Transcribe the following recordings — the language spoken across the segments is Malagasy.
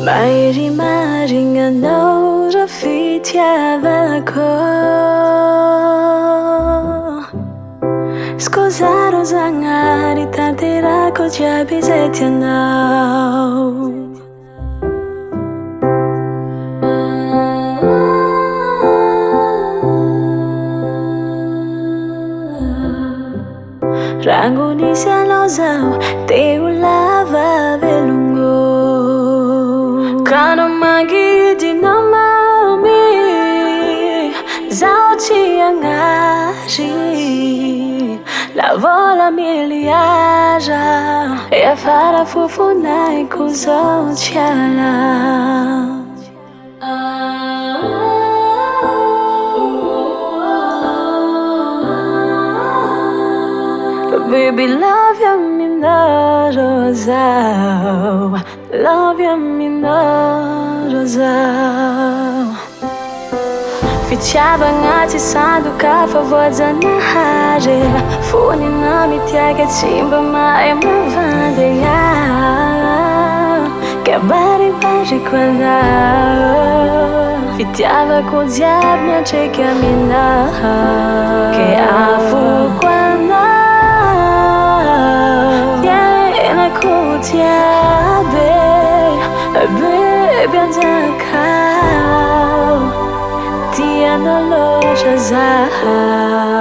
Mahery marigna anao raha fitiavako. Scusaro zagnahary tanterako jiaby izay tianao. Rango nisy anao zaho te ho lava velogno. Kana magidina mamy zaho tsy agnary. La vola miliara e afara fofonaiko zao tsy ala. Baby, love ya mina rosao, love ya mina rosao. Fitiavagna tsy sandoka fa voajanahary. Fonina mitiaga tsy mba mahay mavandeha. Ke baribariko anao. Fitiavako jiaby miantraiky aminaha. Ke afoko anao. Tiabe, baby anjakao. Tiana loja zao.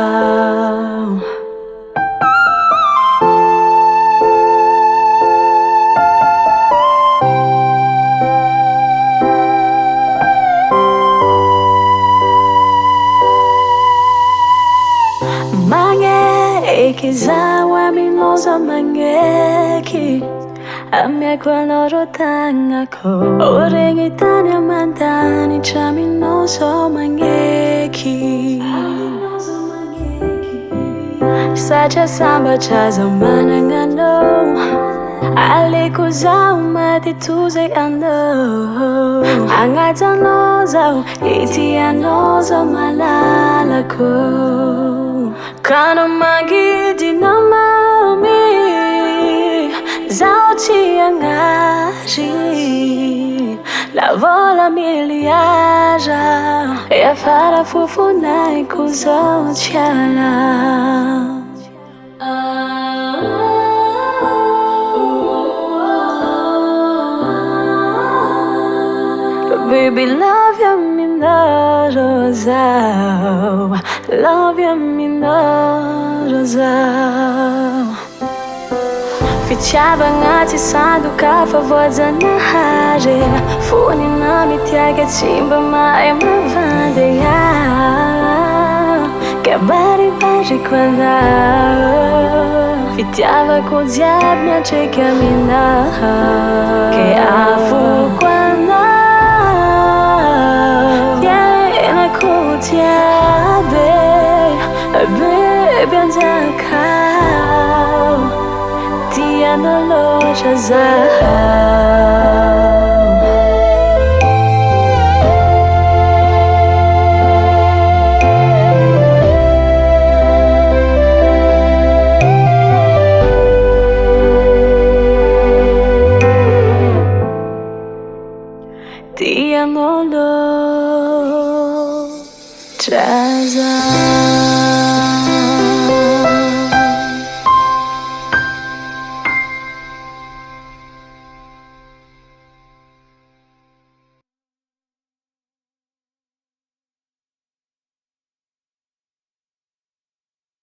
Mangeky zao aminoza mangeky. Amiako anao ro tagnako. Oregny tany amandany traminozo magneky. Satria sambatra zaho managna anao. Aleko zaho maty tozay anao. Agnajanao zaho itianao zaho malalako. Kana magidina mamy zaho tsy agnary. La vola miliara e afara fofonaiko zao tsy ala. Baby, love ya mina rosao, love ya mina rosao. Fitiavagna tsy sandoka fa voajanahary. Fonina mitiaga tsy mba mahay mavandeha. Ke baribariko anao. Fitiavako jiaby miantraiky aminaha. Ke afoko anao. Fiainako tiabe, baby anjakao. Tiana loja zao. Tiana loja zao.